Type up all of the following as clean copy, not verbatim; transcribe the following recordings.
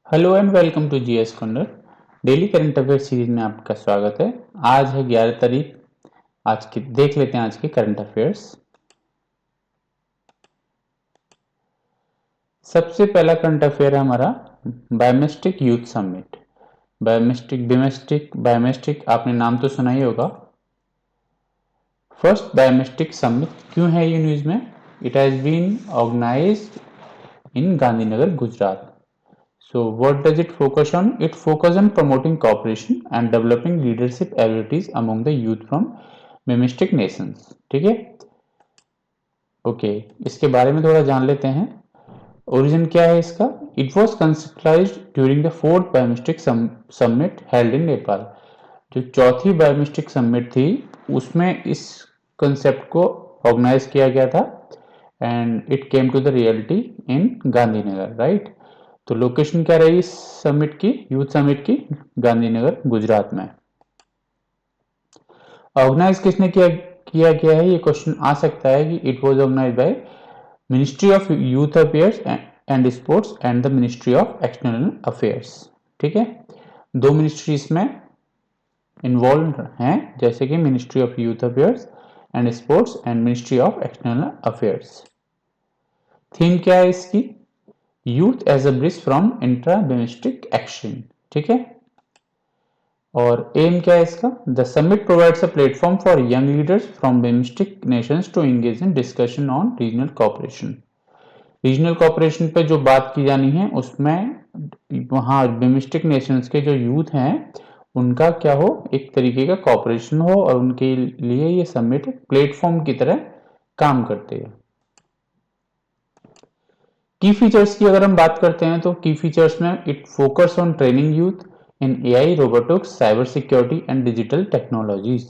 Hello and welcome to GS corner. Daily current affair series में आपका स्वागत है। आज है 11 तारीख। आज की देख लेते हैं आज के करंट अफेयर्स। सबसे पहला करंट अफेयर है हमारा बायोमेस्टिक यूथ समिट। बायोमेस्टिक आपने नाम तो सुना ही होगा। फर्स्ट बायोमेस्टिक समिट क्यों है ये न्यूज में? It has been organized in Gandhinagar, Gujarat. So what does it focus on? It focuses on promoting cooperation and developing leadership abilities among the youth from BIMSTEC nations. ठीक है, ओके। इसके बारे में थोड़ा जान लेते हैं। ओरिजिन क्या है इसका? It was conceptualised during the fourth BIMSTEC summit held in Nepal. जो चौथी बायोमिस्टिक समिट थी उसमें इस कंसेप्ट को ऑर्गेनाइज किया गया था and it came to the reality in Gandhinagar, right. तो लोकेशन क्या रही इस समिट की, यूथ समिट की? गांधीनगर, गुजरात में। ऑर्गेनाइज किसने किया गया है, ये क्वेश्चन आ सकता है कि it was organize by ministry of youth affairs and sports and the ministry of external affairs. ठीक है, दो मिनिस्ट्री इसमें इन्वॉल्व हैं, जैसे कि ministry of youth affairs and sports and ministry of external affairs. Theme क्या है इसकी? Youth as a bridge from intra domestic action. ठीक है, और एम क्या है इसका? The summit provides a platform for young leaders from domestic Nations to engage in discussion on regional cooperation. Regional cooperation पे जो बात की जानी है उसमें वहाँ डोमेस्टिक नेशंस के जो यूथ हैं उनका क्या हो, एक तरीके का कॉपरेशन हो, और उनके लिए ये समिट प्लेटफॉर्म की तरह काम करते हैं। की फीचर्स की अगर हम बात करते हैं तो की फीचर्स में it focus on training youth in AI, robotics, cyber security and digital technologies.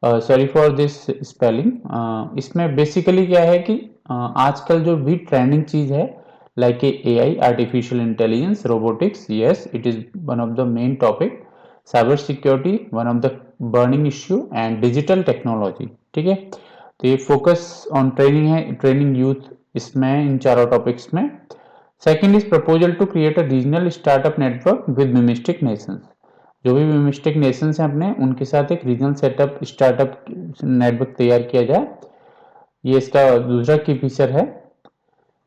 Sorry for this spelling. इसमें बेसिकली क्या है कि आजकल जो भी ट्रेंडिंग चीज है, like AI, artificial intelligence, robotics, yes it is one of the main topic. Cyber security one of the burning issue and digital technology. ठीक है, तो ये फोकस ऑन ट्रेनिंग है, ट्रेनिंग यूथ इसमें, इन चारों टॉपिक्स में। Second is proposal to create a regional startup network with BIMSTEC nations. जो भी मिमिस्टिक नेशंस हैं अपने, उनके साथ एक रीजनल सेटअप स्टार्टअप नेटवर्क तैयार किया जाए, ये इसका दूसरा की फीचर है।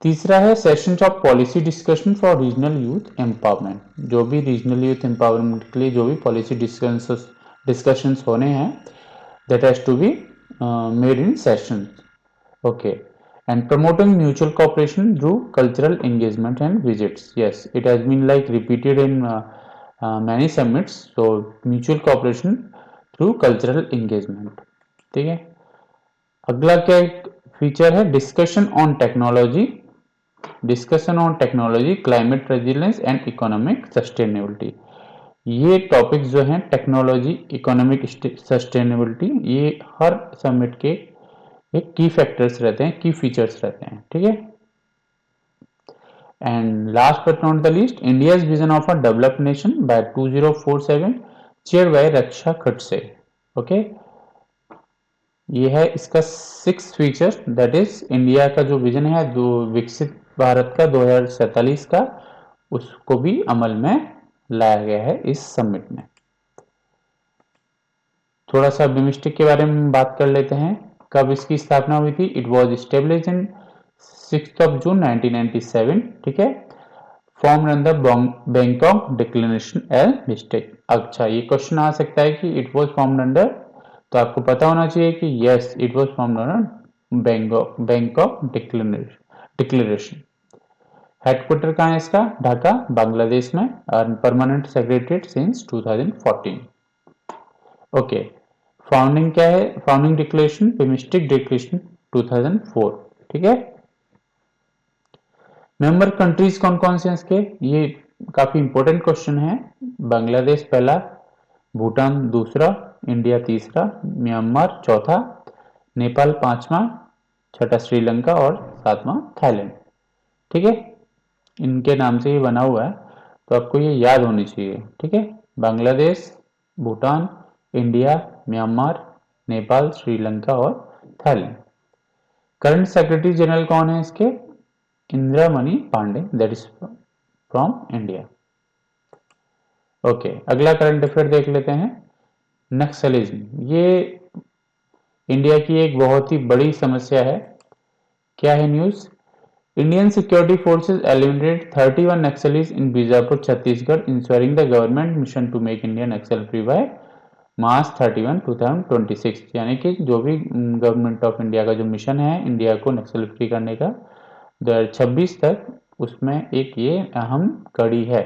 तीसरा है sessions of policy discussion for regional youth empowerment. जो भी रीजनल यूथ एम्पावरमेंट के लिए जो भी पॉलिसी डिस्कशंस होने हैं, that has to be made in sessions, okay. And promoting mutual cooperation through cultural engagement and visits. Yes, it has been like repeated in many summits. So mutual cooperation through cultural engagement. ठीक है, अगला क्या feature है? Discussion on technology, climate resilience and economic sustainability. ये topics जो हैं, technology, economic sustainability, ये हर summit के एक की फैक्टर्स रहते हैं, की फीचर्स रहते हैं। ठीक है, and last but not the least, India's vision of a developed nation by 2047, chair by Raksha Khadse. Okay, ये है इसका six feature, that is India का जो विजन है दो विकसित भारत का 2047 का, उसको भी अमल में लाया गया है इस समिट में। थोड़ा सा बिमिस्टिक के बारे में बात कर लेते हैं। कब इसकी स्थापना हुई थी? इट वॉज स्टेब्लिश इन 6 जून 1997। ठीक है, form under Bangkok declaration L mistake. अच्छा, ये क्वेश्चन आ सकता है कि इट वॉज फॉर्म अंडर, तो आपको पता होना चाहिए कि yes it was form under Bangkok declaration. Headquarter कहाँ है इसका? ढाका, बांग्लादेश में, और permanent secretariat since 2014। Okay, founding क्या है? Founding declaration, BIMSTEC declaration 2004। ठीक है, मेंबर कंट्रीज कौन कौन से हैं इसके? ये काफी इंपॉर्टेंट क्वेश्चन है। बांग्लादेश पहला, भूटान दूसरा, इंडिया तीसरा, म्यांमार चौथा, नेपाल पांचवा, छठा श्रीलंका और सातवां थाईलैंड। ठीक है, इनके नाम से ये बना हुआ है, तो आपको ये याद होनी चाहिए। ठीक है, बांग्लादेश, भूटान, इंडिया, म्यांमार, नेपाल, श्रीलंका और थाईलैंड। करंट सेक्रेटरी जनरल कौन है इसके? Indira Mani Pandey, that is from India. Okay, अगला करंट अफेयर देख लेते हैं। नक्सलिज्म, ये इंडिया की एक बहुत ही बड़ी समस्या है। क्या है news? Indian security forces eliminated 31 Naxalis in Bijapur Chhattisgarh, ensuring the government mission to make India Naxal free by March 31 2026। यानी कि जो भी गवर्नमेंट ऑफ इंडिया का जो मिशन है इंडिया को नक्सल फ्री करने का 2026 तक, उसमें एक ये अहम कड़ी है।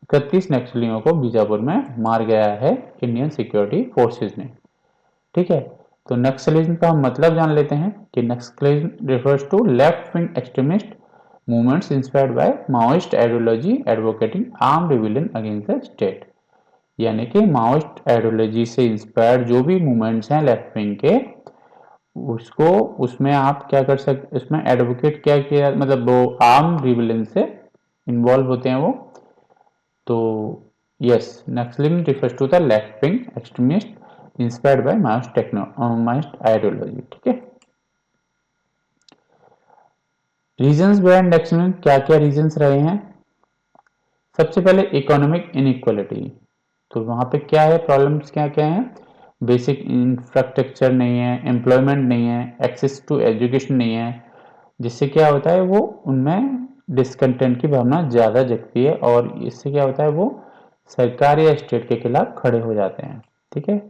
31 नक्सलियों को बीजापुर में मार गया है इंडियन सिक्योरिटी फोर्सेस ने। ठीक है, तो नक्सलिज्म का हम मतलब जान लेते हैं कि naxalism refers to left wing extremist movements inspired by Maoist ideology advocating arm rebellion against the state. यानी कि माओइस्ट आइडियोलॉजी से इंस्पायर्ड जो भी मूवमेंट्स हैं लेफ्ट विंग के, उसको उसमें आप क्या कर सकते, उसमें एडवोकेट क्या किया, मतलब वो आर्म रिबेलियन से इन्वॉल्व होते हैं वो। तो yes, naxalism refers to the left wing extremist inspired by Maoist ideology. ठीक है, रीजंस बिहाइंड नक्सलिज्म, क्या क्या रीजंस रहे हैं? सबसे पहले इकोनॉमिक इनइक्वालिटी। तो वहां पे क्या है, प्रॉब्लम्स क्या क्या हैं? बेसिक इंफ्रास्ट्रक्चर नहीं है, एम्प्लॉयमेंट नहीं है, एक्सेस टू एजुकेशन नहीं है, जिससे क्या होता है वो उनमें डिसकंटेंट की भावना ज़्यादा जगती है और इससे क्या होता है वो सरकार या स्टेट के खिलाफ खड़े हो जाते हैं। ठीक है,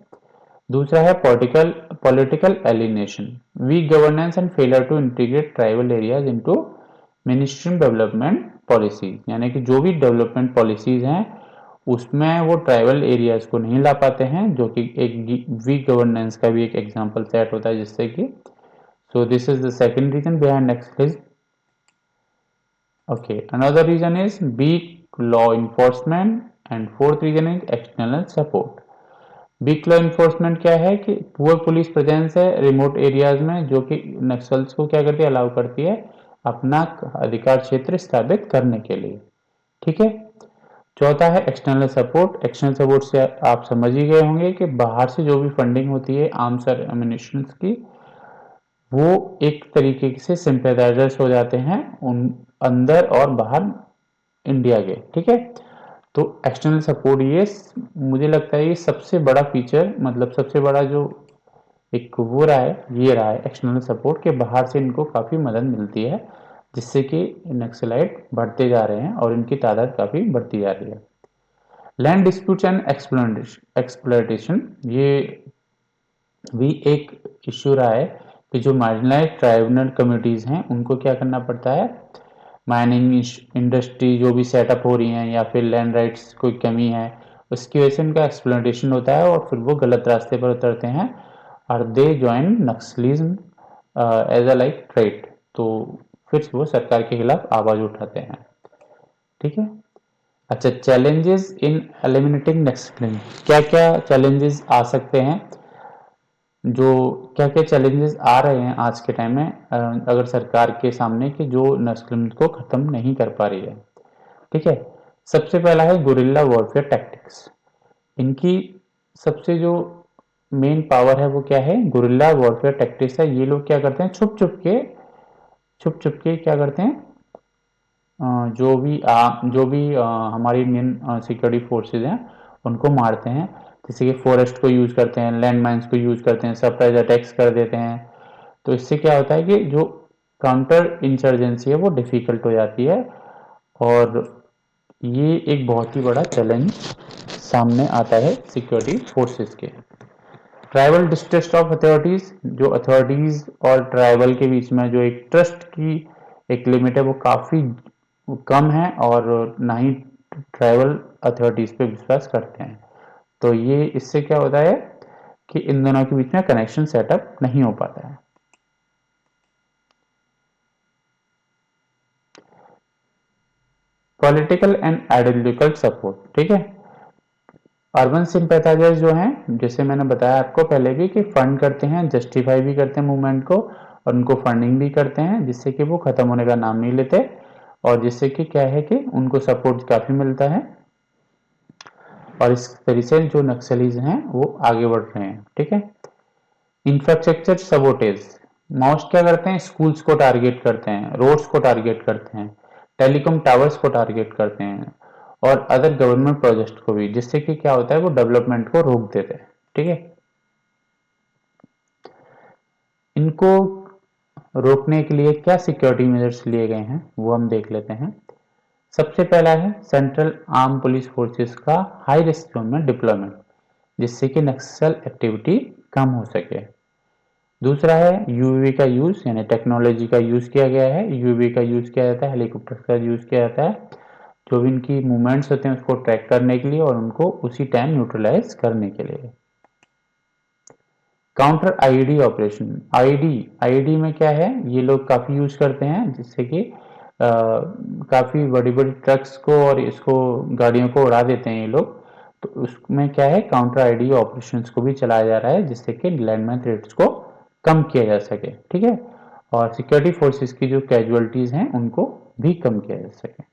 दूसरा है political alienation, weak governance and failure to integrate tribal areas into ministry development policy. यानी कि जो भी डेवलपमेंट पॉलिसीज हैं उसमें वो ट्राइबल एरियाज को नहीं ला पाते हैं, जो कि एक वीक गवर्नेंस का भी एक एग्जांपल सेट होता है, जिससे कि so this is the second reason behind nextlism. Okay, another reason is weak law enforcement and fourth reason is external support. Weak law enforcement क्या है कि पुअर पुलिस प्रेजेंस है रिमोट एरियाज में, जो कि नक्सल्स को क्या करती है, अलाउ करती है अपना अधिकार क्षेत्र स्थापित करने के लिए। ठीक है, चौथा है एक्सटर्नल सपोर्ट। एक्सटर्नल सपोर्ट से आप समझ ही गए होंगे कि बाहर से जो भी फंडिंग होती है आर्म्स और एम्युनिशन की, वो एक तरीके से सिंपैथाइजर्स हो जाते हैं उन अंदर और बाहर इंडिया के। ठीक है, तो एक्सटर्नल सपोर्ट ये मुझे लगता है ये सबसे बड़ा फीचर, मतलब सबसे बड़ा जो एक वो रहा है, ये रहा है एक्सटर्नल सपोर्ट के बाहर से इनको काफ़ी मदद मिलती है, जिससे कि नक्सलाइट बढ़ते जा रहे हैं और इनकी तादाद काफ़ी बढ़ती जा रही है। लैंड डिस्प्यूट्स एंड एक्सप्लॉयटेशन, ये भी एक इश्यू रहा है कि जो मार्जिनलाइज्ड ट्राइबल कम्युनिटीज़ हैं उनको क्या करना पड़ता है, माइनिंग इंडस्ट्री जो भी सेटअप हो रही हैं या फिर लैंड राइट्स कोई कमी है, उसकी वजह से उनका एक्सप्लॉयटेशन होता है और फिर वो गलत रास्ते पर उतरते हैं और they join naxalism as a like trade. तो फिर वो सरकार के खिलाफ आवाज़ उठाते हैं। ठीक है, अच्छा, चैलेंजेस इन एलिमिनेटिंग नक्सलिज्म, क्या क्या चैलेंजेस आ सकते हैं, जो क्या क्या चैलेंजेस आ रहे हैं आज के टाइम में अगर सरकार के सामने कि जो नस्लिज्म को ख़त्म नहीं कर पा रही है। ठीक है, सबसे पहला है गुरिल्ला वॉरफेयर टैक्टिक्स। इनकी सबसे जो मेन पावर है वो क्या है, गुरिल्ला वॉरफेयर टैक्टिक्स है। ये लोग क्या करते हैं, छुप छुप के क्या करते हैं, जो भी हमारी इंडियन सिक्योरिटी फोर्सेज हैं उनको मारते हैं। जैसे कि फॉरेस्ट को यूज़ करते हैं, लैंड माइंस को यूज़ करते हैं, सरप्राइज अटैक्स कर देते हैं। तो इससे क्या होता है कि जो काउंटर इंसर्जेंसी है वो डिफ़िकल्ट हो जाती है और ये एक बहुत ही बड़ा चैलेंज सामने आता है सिक्योरिटी फोर्सेस के। ट्राइबल डिस्ट्रस्ट ऑफ अथॉरिटीज़, जो अथॉरिटीज़ और ट्राइबल के बीच में जो एक ट्रस्ट की एक लिमिट है वो काफ़ी कम है और ना ही ट्राइबल अथॉरिटीज़ पे विश्वास करते हैं। तो ये इससे क्या होता है कि इन दोनों के बीच में कनेक्शन सेटअप नहीं हो पाता है। Political and ideological support. ठीक है, अर्बन सिंपैथाइजर्स जो हैं, जैसे मैंने बताया आपको पहले भी कि फंड करते हैं, जस्टिफाई भी करते हैं मूवमेंट को और उनको फंडिंग भी करते हैं, जिससे कि वो ख़त्म होने का नाम नहीं लेते और जिससे कि क्या है कि उनको सपोर्ट काफ़ी मिलता है और इस तरीके से जो नक्सलीज हैं वो आगे बढ़ रहे हैं। ठीक है, इंफ्रास्ट्रक्चर सबोटेज, माओस्ट क्या करते हैं, स्कूल्स को टारगेट करते हैं, रोड्स को टारगेट करते हैं, टेलीकॉम टावर्स को टारगेट करते हैं और अदर गवर्नमेंट प्रोजेक्ट को भी, जिससे कि क्या होता है वो डेवलपमेंट को रोक देते हैं। ठीक है, इनको रोकने के लिए क्या सिक्योरिटी मेजर्स लिए गए हैं वो हम देख लेते हैं। सबसे पहला है सेंट्रल आर्म पुलिस फोर्सेस का हाई रिस्क जोन में डिप्लॉयमेंट, जिससे कि नक्सल एक्टिविटी कम हो सके। दूसरा है यूएवी का यूज, यानी टेक्नोलॉजी का यूज किया गया है। यूएवी का यूज किया जाता है, हेलीकॉप्टर का यूज किया जाता है, जो भी इनकी मूवमेंट्स होते हैं उसको ट्रैक करने के लिए और उनको उसी टाइम न्यूट्रलाइज करने के लिए। काउंटर आईईडी ऑपरेशन, आईईडी में क्या है, ये लोग काफी यूज करते हैं, जिससे कि काफी बड़ी बड़ी ट्रक्स को और इसको गाड़ियों को उड़ा देते हैं ये लोग। तो उसमें क्या है, काउंटर आईईडी ऑपरेशंस को भी चलाया जा रहा है, जिससे कि लैंडमाइन थ्रेट्स को कम किया जा सके। ठीक है, और सिक्योरिटी फोर्सेस की जो कैजुअलिटीज हैं उनको भी कम किया जा सके।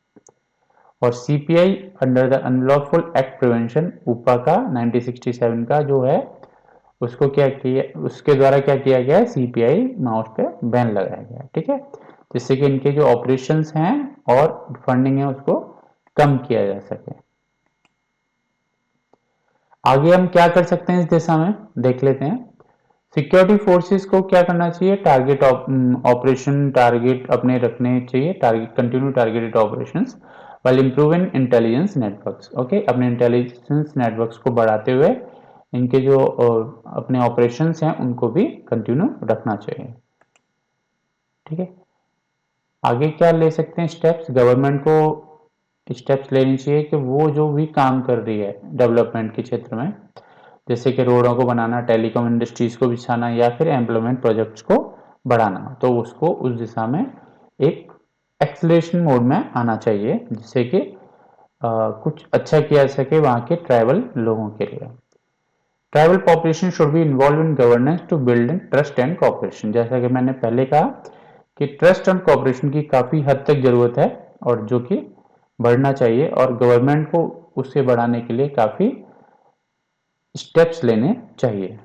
और CPI under the unlawful act prevention, UAPA का 1967 का जो है, उसको क्या किया, उसके द्वारा क्या किया गया है, सीपीआई माउस पे बैन लगाया गया। ठीक है, जिससे कि इनके जो ऑपरेशंस हैं और फंडिंग है उसको कम किया जा सके। आगे हम क्या कर सकते हैं इस दिशा में देख लेते हैं। सिक्योरिटी फोर्सेस को क्या करना चाहिए, टारगेट ऑपरेशन टारगेट अपने रखने चाहिए, target continue targeted operations while improving intelligence networks. Okay, अपने इंटेलिजेंस नेटवर्क्स को बढ़ाते हुए इनके जो अपने ऑपरेशंस हैं उनको भी कंटिन्यू रखना चाहिए। ठीक है, आगे क्या ले सकते हैं स्टेप्स, गवर्नमेंट को स्टेप्स लेनी चाहिए कि वो जो भी काम कर रही है डेवलपमेंट के क्षेत्र में, जैसे कि रोडों को बनाना, टेलीकॉम इंडस्ट्रीज को बिछाना या फिर एम्प्लॉयमेंट प्रोजेक्ट्स को बढ़ाना, तो उसको उस दिशा में एक एक्सलेशन मोड में आना चाहिए, जिससे कि कुछ अच्छा किया जा सके वहाँ के ट्राइबल लोगों के लिए। Tribal population should be involve in governance to build in trust and cooperation, जैसा कि मैंने पहले कहा कि ट्रस्ट एंड कॉपरेशन की काफ़ी हद तक ज़रूरत है और जो कि बढ़ना चाहिए, और गवर्नमेंट को उससे बढ़ाने के लिए काफ़ी स्टेप्स लेने चाहिए।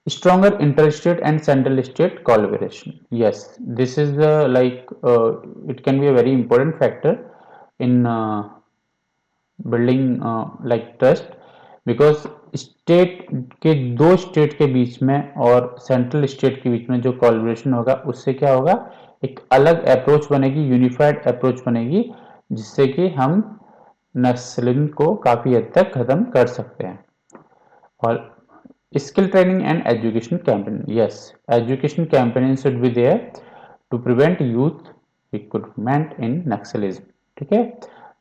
Stronger interstate and central state collaboration, yes, this is the it can be a very important factor in building like trust, because state के, दो स्टेट के बीच में और सेंट्रल स्टेट के बीच में जो कोलैबोरेशन होगा उससे क्या होगा, एक अलग अप्रोच बनेगी, यूनिफाइड अप्रोच बनेगी, जिससे कि हम नस्लिन को काफ़ी हद तक ख़त्म कर सकते हैं। और skill training and education campaign, yes, education campaign should be there to prevent youth recruitment in naxalism. ठीक है,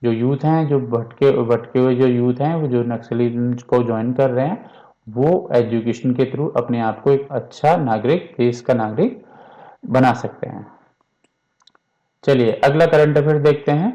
जो यूथ हैं, जो भटके भटके हुए जो यूथ हैं, वो जो नक्सलिज्म को ज्वाइन कर रहे हैं, वो एजुकेशन के थ्रू अपने आप को एक अच्छा नागरिक, देश का नागरिक बना सकते हैं। चलिए अगला करंट अफेयर देखते हैं।